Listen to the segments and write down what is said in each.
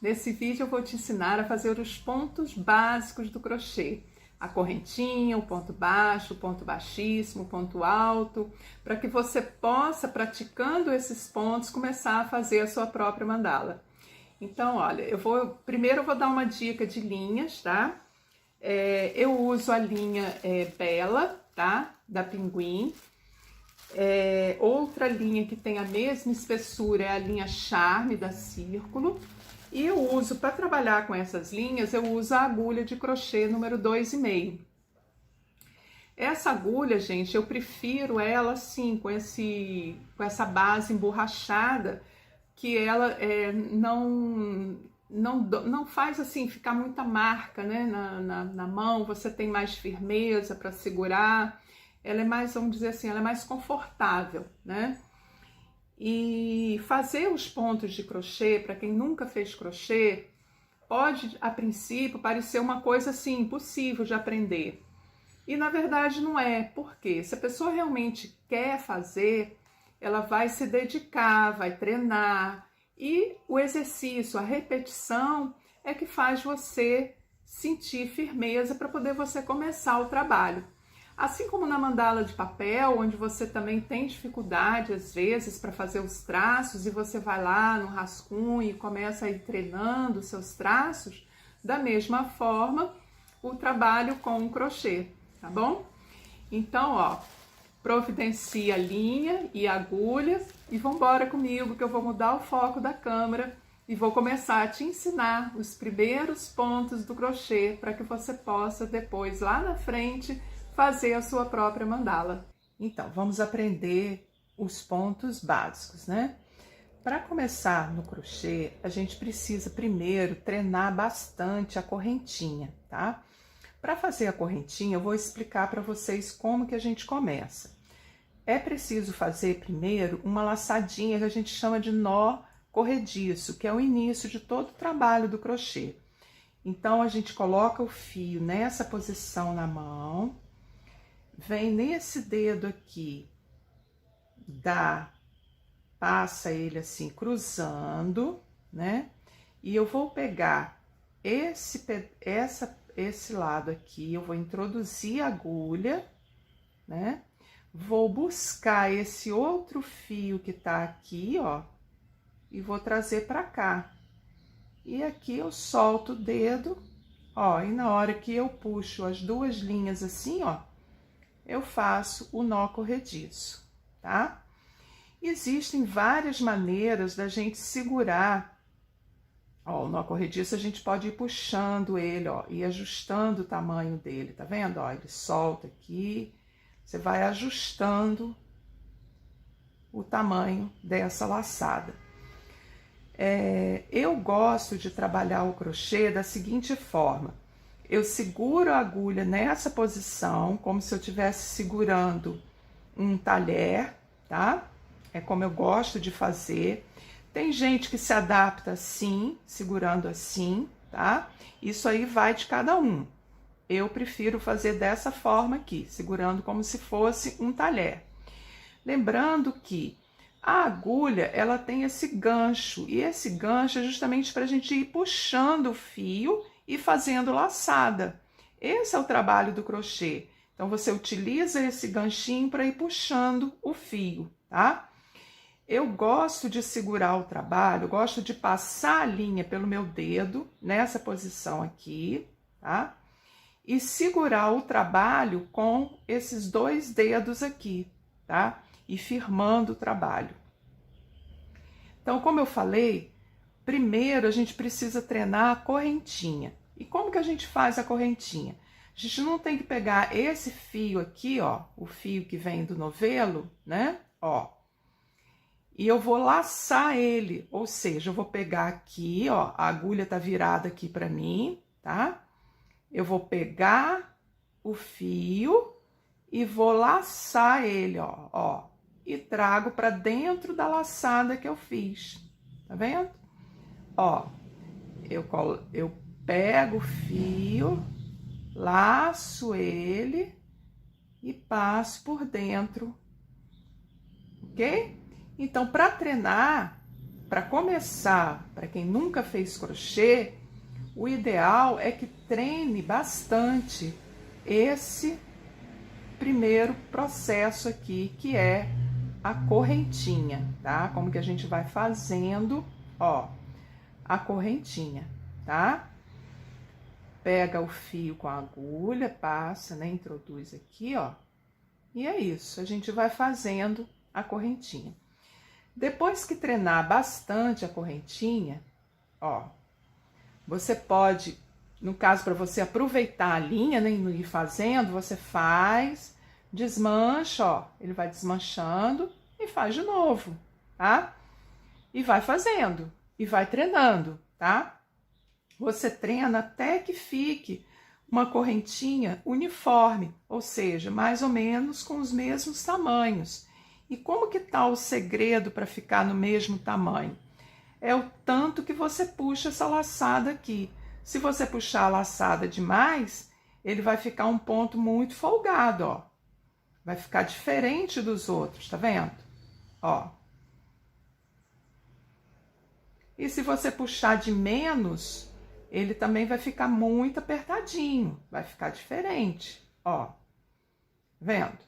Nesse vídeo eu vou te ensinar a fazer os pontos básicos do crochê. A correntinha, o ponto baixo, o ponto baixíssimo, o ponto alto, para que você possa, praticando esses pontos, começar a fazer a sua própria mandala. Então, olha, primeiro eu vou dar uma dica de linhas, tá? Eu uso a linha Bela, tá? Da Pinguim. Outra linha que tem a mesma espessura é a linha Charme da Círculo. E eu uso, para trabalhar com essas linhas, eu uso a agulha de crochê número 2,5. Essa agulha, gente, eu prefiro ela assim, com essa base emborrachada, que ela não faz assim ficar muita marca, né, na mão. Você tem mais firmeza para segurar. Ela é mais, vamos dizer assim, ela é mais confortável, né? E fazer os pontos de crochê, para quem nunca fez crochê, pode, a princípio, parecer uma coisa assim, impossível de aprender. E na verdade não é, porque se a pessoa realmente quer fazer, ela vai se dedicar, vai treinar, e o exercício, a repetição é que faz você sentir firmeza para poder você começar o trabalho. Assim como na mandala de papel, onde você também tem dificuldade às vezes para fazer os traços e você vai lá no rascunho e começa a ir treinando os seus traços, da mesma forma o trabalho com o crochê, tá bom? Então, ó, providencia linha e agulha e vambora comigo que eu vou mudar o foco da câmera e vou começar a te ensinar os primeiros pontos do crochê para que você possa depois, lá na frente, fazer a sua própria mandala. Então, vamos aprender os pontos básicos, né? Para começar no crochê, a gente precisa primeiro treinar bastante a correntinha, tá? Para fazer a correntinha, eu vou explicar para vocês como que a gente começa. É preciso fazer primeiro uma laçadinha que a gente chama de nó corrediço, que é o início de todo o trabalho do crochê. Então, a gente coloca o fio nessa posição na mão, vem nesse dedo aqui, passa ele assim cruzando, né? E eu vou pegar esse lado aqui, eu vou introduzir a agulha, né? Vou buscar esse outro fio que tá aqui, ó, e vou trazer pra cá. E aqui eu solto o dedo, ó, e na hora que eu puxo as duas linhas assim, ó, eu faço o nó corrediço, tá? Existem várias maneiras da gente segurar. Ó, o nó corrediço a gente pode ir puxando ele, ó, e ajustando o tamanho dele, tá vendo? Ó, ele solta aqui, você vai ajustando o tamanho dessa laçada. Eu gosto de trabalhar o crochê da seguinte forma. Eu seguro a agulha nessa posição, como se eu estivesse segurando um talher, tá? É como eu gosto de fazer. Tem gente que se adapta assim, segurando assim, tá? Isso aí vai de cada um. Eu prefiro fazer dessa forma aqui, segurando como se fosse um talher. Lembrando que a agulha, ela tem esse gancho, e esse gancho é justamente para a gente ir puxando o fio e fazendo laçada. Esse é o trabalho do crochê. Então, você utiliza esse ganchinho para ir puxando o fio, tá? Eu gosto de segurar o trabalho, gosto de passar a linha pelo meu dedo, nessa posição aqui, tá? E segurar o trabalho com esses dois dedos aqui, tá? E firmando o trabalho. Então, como eu falei, primeiro a gente precisa treinar a correntinha. E como que a gente faz a correntinha? A gente não tem que pegar esse fio aqui, ó, o fio que vem do novelo, né? Ó. E eu vou laçar ele, ou seja, eu vou pegar aqui, ó, a agulha tá virada aqui pra mim, tá? Eu vou pegar o fio e vou laçar ele, ó, e trago pra dentro da laçada que eu fiz, tá vendo? Ó, eu pego o fio, laço ele e passo por dentro, ok? Então, para treinar para começar, para quem nunca fez crochê, o ideal é que treine bastante esse primeiro processo aqui, que é a correntinha, tá? Como que a gente vai fazendo, ó, a correntinha, tá? Pega o fio com a agulha, passa, né? Introduz aqui, ó. E é isso, a gente vai fazendo a correntinha. Depois que treinar bastante a correntinha, ó, você pode, no caso, para você aproveitar a linha, né, e ir fazendo, você faz, desmancha, ó, ele vai desmanchando e faz de novo, tá? E vai fazendo, e vai treinando, tá? Você treina até que fique uma correntinha uniforme, ou seja, mais ou menos com os mesmos tamanhos. E como que tá o segredo para ficar no mesmo tamanho? É o tanto que você puxa essa laçada aqui. Se você puxar a laçada demais, ele vai ficar um ponto muito folgado, ó. Vai ficar diferente dos outros, tá vendo? Ó. E se você puxar de menos, ele também vai ficar muito apertadinho, vai ficar diferente, ó. Vendo?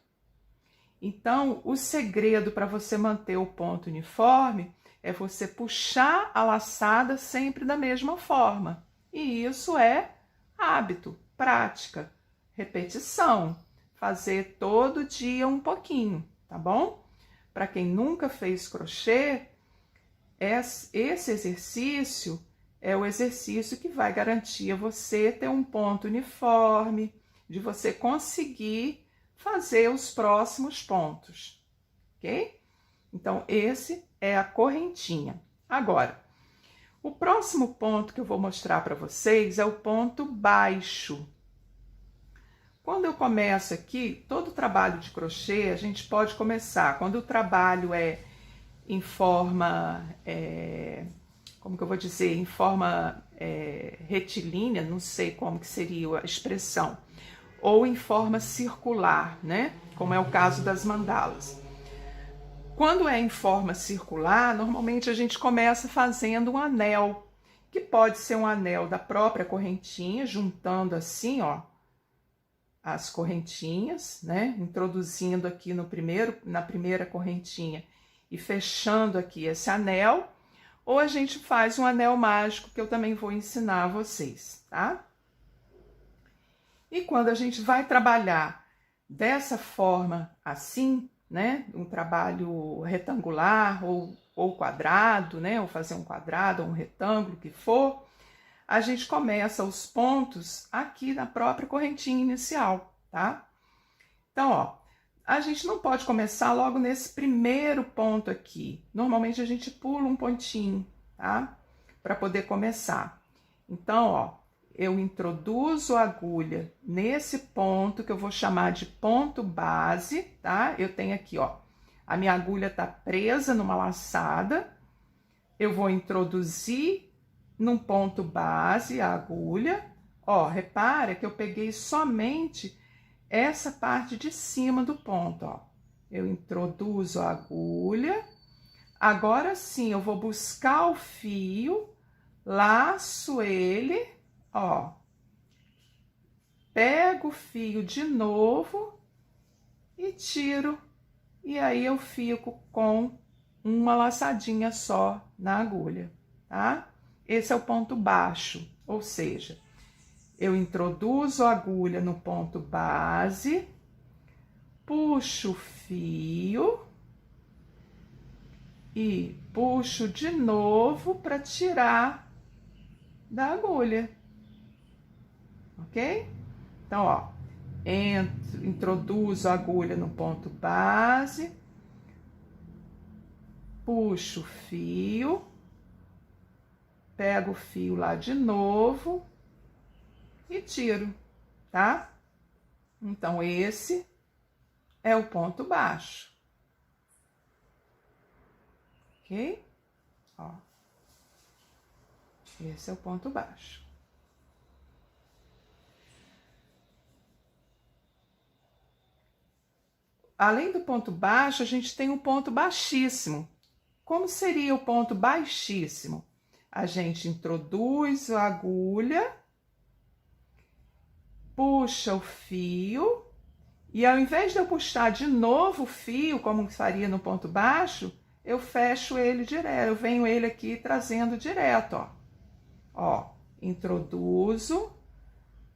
Então, o segredo para você manter o ponto uniforme é você puxar a laçada sempre da mesma forma. E isso é hábito, prática, repetição. Fazer todo dia um pouquinho, tá bom? Para quem nunca fez crochê, esse exercício é o exercício que vai garantir a você ter um ponto uniforme, de você conseguir fazer os próximos pontos, ok? Então, esse é a correntinha. Agora, o próximo ponto que eu vou mostrar para vocês é o ponto baixo. Quando eu começo aqui, todo trabalho de crochê, a gente pode começar, quando o trabalho é em forma, como que eu vou dizer, em forma retilínea, não sei como que seria a expressão, ou em forma circular, né? Como é o caso das mandalas. Quando é em forma circular, normalmente a gente começa fazendo um anel, que pode ser um anel da própria correntinha, juntando assim, ó, as correntinhas, né? Introduzindo aqui na primeira correntinha e fechando aqui esse anel, ou a gente faz um anel mágico, que eu também vou ensinar a vocês, tá? E quando a gente vai trabalhar dessa forma assim, né, um trabalho retangular ou quadrado, né, ou fazer um quadrado ou um retângulo, que for, a gente começa os pontos aqui na própria correntinha inicial, tá? Então, ó, a gente não pode começar logo nesse primeiro ponto aqui. Normalmente a gente pula um pontinho, tá? Para poder começar. Então, ó, eu introduzo a agulha nesse ponto que eu vou chamar de ponto base, tá? Eu tenho aqui, ó, a minha agulha tá presa numa laçada. Eu vou introduzir num ponto base a agulha. Ó, repara que eu peguei somente essa parte de cima do ponto, ó. Eu introduzo a agulha. Agora sim, eu vou buscar o fio, laço ele, ó, pego o fio de novo e tiro, e aí eu fico com uma laçadinha só na agulha, tá? Esse é o ponto baixo, ou seja, eu introduzo a agulha no ponto base, puxo o fio e puxo de novo para tirar da agulha. Ok? Então, ó, introduzo a agulha no ponto base, puxo o fio, pego o fio lá de novo e tiro, tá? Então, esse é o ponto baixo. Ok? Ó, esse é o ponto baixo. Além do ponto baixo, a gente tem um ponto baixíssimo, Como seria o ponto baixíssimo? A gente introduz a agulha, puxa o fio, e ao invés de eu puxar de novo o fio, como faria no ponto baixo, eu fecho ele direto, eu venho ele aqui trazendo direto, ó. Ó, introduzo,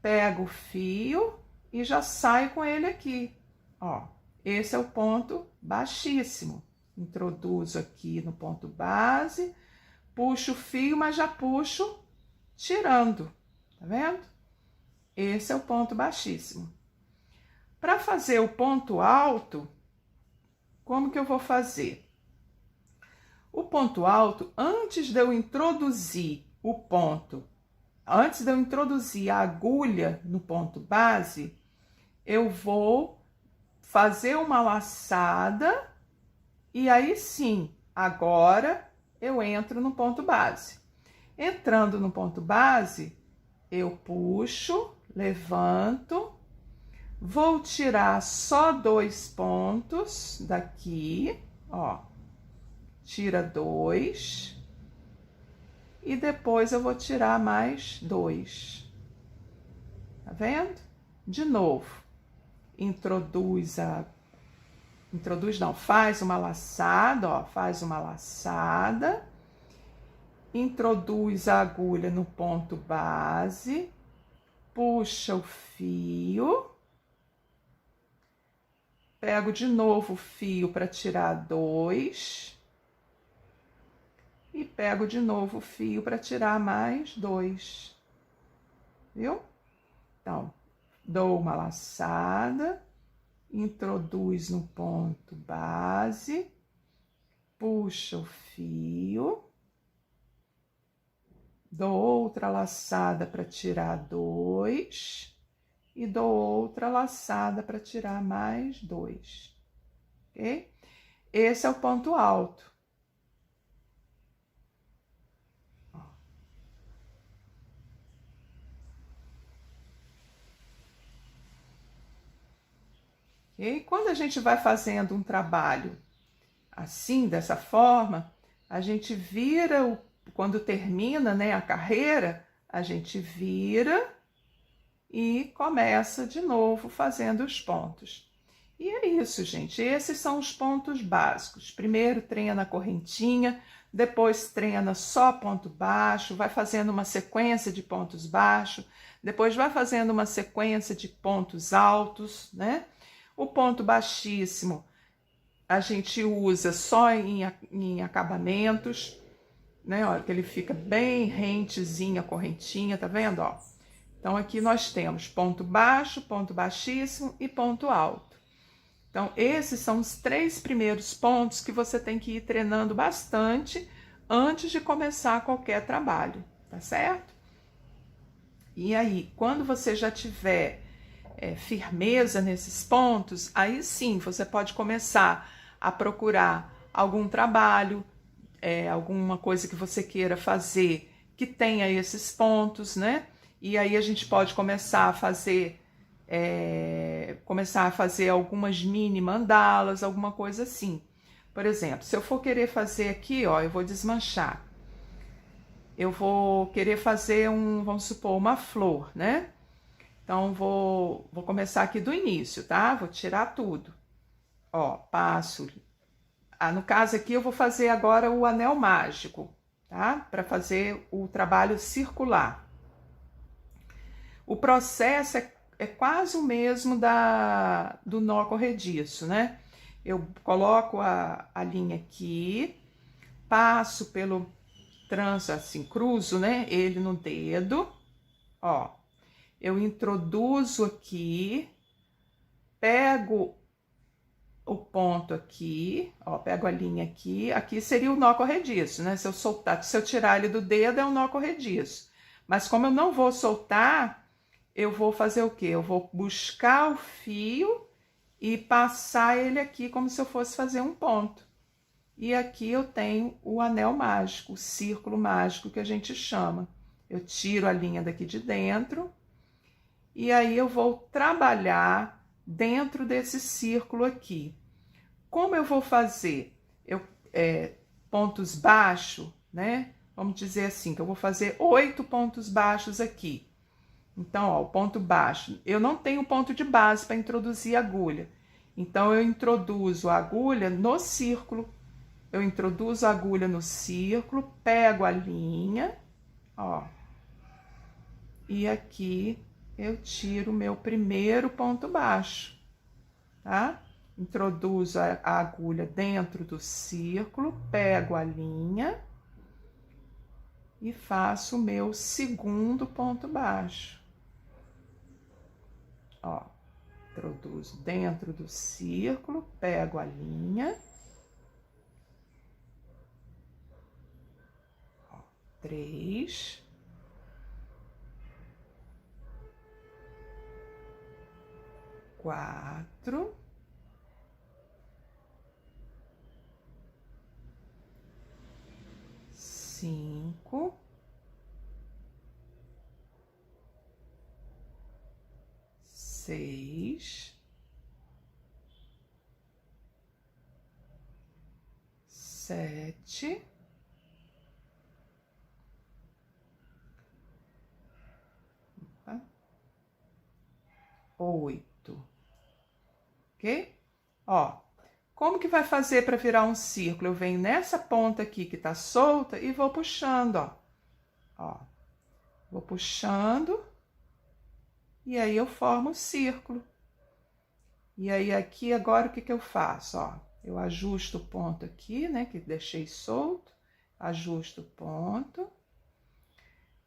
pego o fio e já saio com ele aqui, ó. Esse é o ponto baixíssimo. Introduzo aqui no ponto base, puxo o fio, mas já puxo tirando, tá vendo? Esse é o ponto baixíssimo. Para fazer o ponto alto, como que eu vou fazer? O ponto alto, antes de eu introduzir o ponto, antes de eu introduzir a agulha no ponto base, eu vou fazer uma laçada e aí sim, agora eu entro no ponto base. Entrando no ponto base, eu puxo, levanto, vou tirar só 2 pontos daqui, ó, tira 2 e depois eu vou tirar mais 2, tá vendo? De novo, faz uma laçada, ó, faz uma laçada, introduz a agulha no ponto base, puxa o fio, pego de novo o fio para tirar 2 e pego de novo o fio para tirar mais 2, viu? Então, dou uma laçada, introduz no ponto base, puxa o fio, dou outra laçada para tirar 2 e dou outra laçada para tirar mais 2, ok? Esse é o ponto alto. Okay? Quando a gente vai fazendo um trabalho assim, dessa forma, a gente vira, quando termina, né, a carreira, a gente vira e começa de novo fazendo os pontos. E é isso, gente. Esses são os pontos básicos. Primeiro treina a correntinha, depois treina só ponto baixo, vai fazendo uma sequência de pontos baixos, depois vai fazendo uma sequência de pontos altos, né? O ponto baixíssimo a gente usa só em acabamentos, né? Olha que ele fica bem rentezinho a correntinha, tá vendo? Ó. Então aqui nós temos ponto baixo, ponto baixíssimo e ponto alto. Então esses são os 3 primeiros pontos que você tem que ir treinando bastante antes de começar qualquer trabalho, tá certo? E aí, quando você já tiver firmeza nesses pontos, aí sim você pode começar a procurar algum trabalho, alguma coisa que você queira fazer que tenha esses pontos, né? E aí a gente pode começar a fazer algumas mini mandalas, alguma coisa assim. Por exemplo, se eu for querer fazer aqui, ó, eu vou desmanchar. Eu vou querer fazer vamos supor, uma flor, né? Então, vou começar aqui do início, tá? Vou tirar tudo. Ó, passo. No caso aqui, eu vou fazer agora o anel mágico, tá? Para fazer o trabalho circular. O processo é quase o mesmo do nó corrediço, né? Eu coloco a linha aqui, passo pelo tranço, assim, cruzo, né? Ele no dedo, ó. Eu introduzo aqui, pego o ponto aqui, ó, pego a linha aqui. Aqui seria o nó corrediço, né? Se eu tirar ele do dedo, é um nó corrediço. Mas como eu não vou soltar, eu vou fazer o quê? Eu vou buscar o fio e passar ele aqui como se eu fosse fazer um ponto. E aqui eu tenho o anel mágico, o círculo mágico que a gente chama. Eu tiro a linha daqui de dentro e aí eu vou trabalhar dentro desse círculo aqui. Como eu vou fazer? pontos baixos, né? Vamos dizer assim, que eu vou fazer 8 pontos baixos aqui. Então, ó, o ponto baixo. Eu não tenho ponto de base para introduzir a agulha. Então, eu introduzo a agulha no círculo. Eu introduzo a agulha no círculo, pego a linha, ó. E aqui eu tiro o meu primeiro ponto baixo, tá? Introduzo a agulha dentro do círculo, pego a linha e faço o meu segundo ponto baixo. Ó, introduzo dentro do círculo, pego a linha. Ó, 3. 4. 5. 6. 7. 8. Ok? Ó, como que vai fazer para virar um círculo? Eu venho nessa ponta aqui que tá solta e vou puxando, ó. Ó, vou puxando e aí eu formo o círculo. E aí aqui agora o que que eu faço, ó? Eu ajusto o ponto aqui, né, que deixei solto, ajusto o ponto.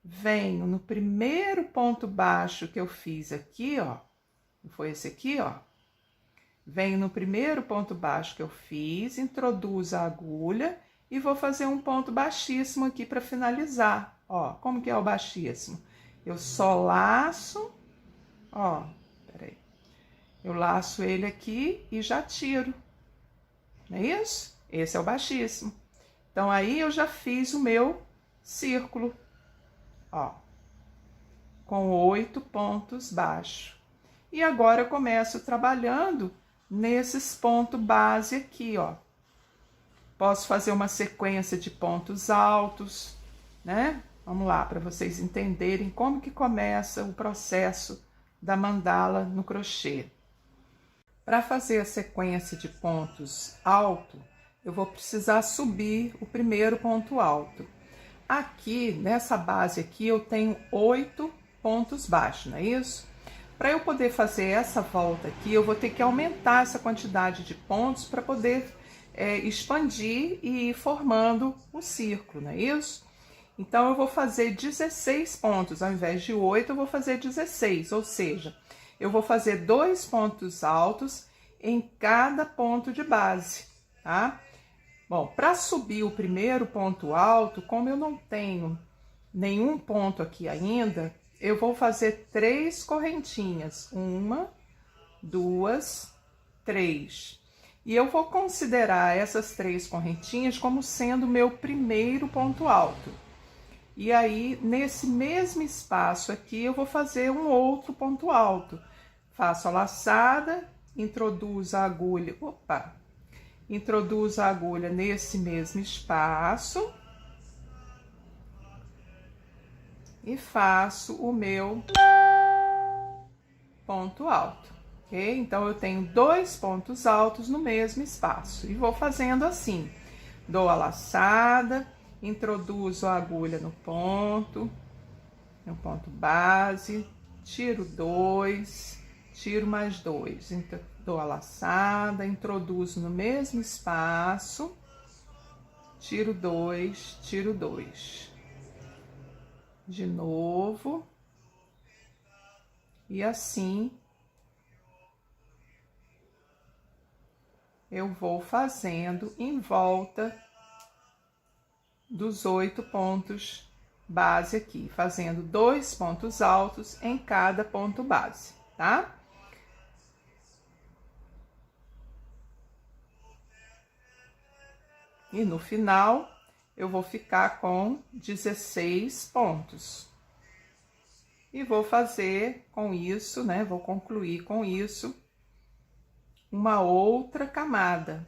Venho no primeiro ponto baixo que eu fiz aqui, ó. Foi esse aqui, ó. Venho no primeiro ponto baixo que eu fiz, introduzo a agulha e vou fazer um ponto baixíssimo aqui para finalizar. Ó, como que é o baixíssimo? Eu só laço, ó, peraí. Eu laço ele aqui e já tiro. Não é isso? Esse é o baixíssimo. Então, aí eu já fiz o meu círculo, ó, com 8 pontos baixos. E agora eu começo trabalhando nesses pontos base aqui, ó. Posso fazer uma sequência de pontos altos, né? Vamos lá, para vocês entenderem como que começa o processo da mandala no crochê. Para fazer a sequência de pontos altos, eu vou precisar subir o primeiro ponto alto. Aqui, nessa base aqui, eu tenho 8 pontos baixos, não é isso? Para eu poder fazer essa volta aqui, eu vou ter que aumentar essa quantidade de pontos para poder expandir e ir formando o círculo, não é isso? Então, eu vou fazer 16 pontos, ao invés de 8, eu vou fazer 16, ou seja, eu vou fazer 2 pontos altos em cada ponto de base, tá? Bom, para subir o primeiro ponto alto, como eu não tenho nenhum ponto aqui ainda, eu vou fazer 3 correntinhas. 1, 2, 3. E eu vou considerar essas 3 correntinhas como sendo o meu primeiro ponto alto. E aí, nesse mesmo espaço aqui, eu vou fazer um outro ponto alto. Faço a laçada, introduzo a agulha, introduzo a agulha nesse mesmo espaço e faço o meu ponto alto, ok? Então, eu tenho 2 pontos altos no mesmo espaço e vou fazendo assim. Dou a laçada, introduzo a agulha no ponto base, tiro 2, tiro mais 2, então, dou a laçada, introduzo no mesmo espaço, tiro 2, tiro 2. De novo. E assim eu vou fazendo em volta dos 8 pontos base aqui, fazendo 2 pontos altos em cada ponto base, tá? E no final, eu vou ficar com 16 pontos. E vou fazer com isso, né? Vou concluir com isso uma outra camada.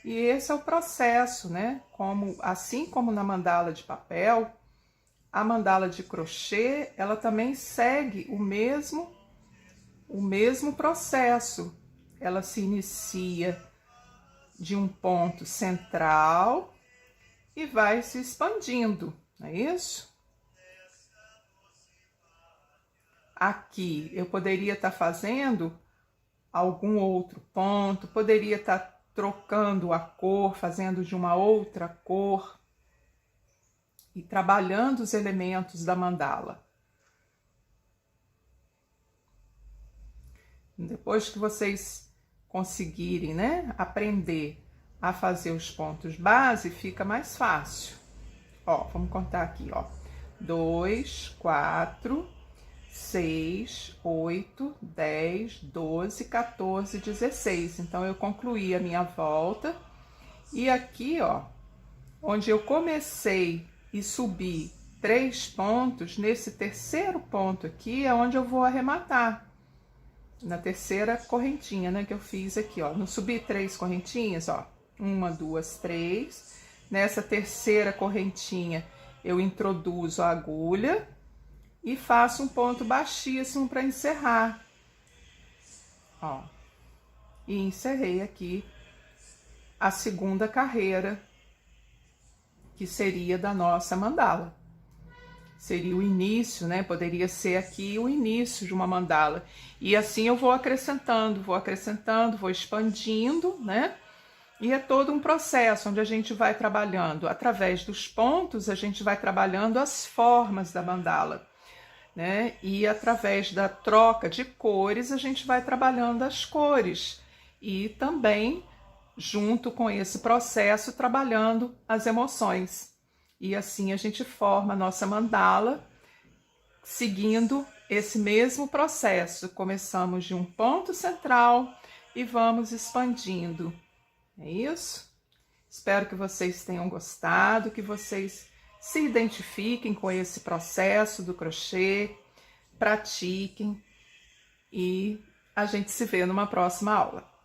E esse é o processo, né? Assim como na mandala de papel, a mandala de crochê, ela também segue o mesmo processo. Ela se inicia de um ponto central e vai se expandindo, não é isso? Aqui eu poderia estar fazendo algum outro ponto, poderia estar trocando a cor, fazendo de uma outra cor e trabalhando os elementos da mandala. Depois que vocês conseguirem, né, aprender a fazer os pontos base, fica mais fácil. Ó, vamos contar aqui, ó. 2, 4, 6, 8, 10, 12, 14, 16. Então, eu concluí a minha volta. E aqui, ó, onde eu comecei e subi 3 pontos, nesse terceiro ponto aqui é onde eu vou arrematar. Na terceira correntinha, né, que eu fiz aqui, ó. Não subi 3 correntinhas, ó. 1, 2, 3. Nessa terceira correntinha, eu introduzo a agulha e faço um ponto baixíssimo para encerrar. Ó. E encerrei aqui a segunda carreira, que seria da nossa mandala. Seria o início, né? Poderia ser aqui o início de uma mandala. E assim eu vou acrescentando, vou expandindo, né? E é todo um processo onde a gente vai trabalhando. Através dos pontos, a gente vai trabalhando as formas da mandala, né? E através da troca de cores, a gente vai trabalhando as cores. E também, junto com esse processo, trabalhando as emoções. E assim a gente forma a nossa mandala, seguindo esse mesmo processo. Começamos de um ponto central e vamos expandindo. É isso? Espero que vocês tenham gostado, que vocês se identifiquem com esse processo do crochê, pratiquem e a gente se vê numa próxima aula.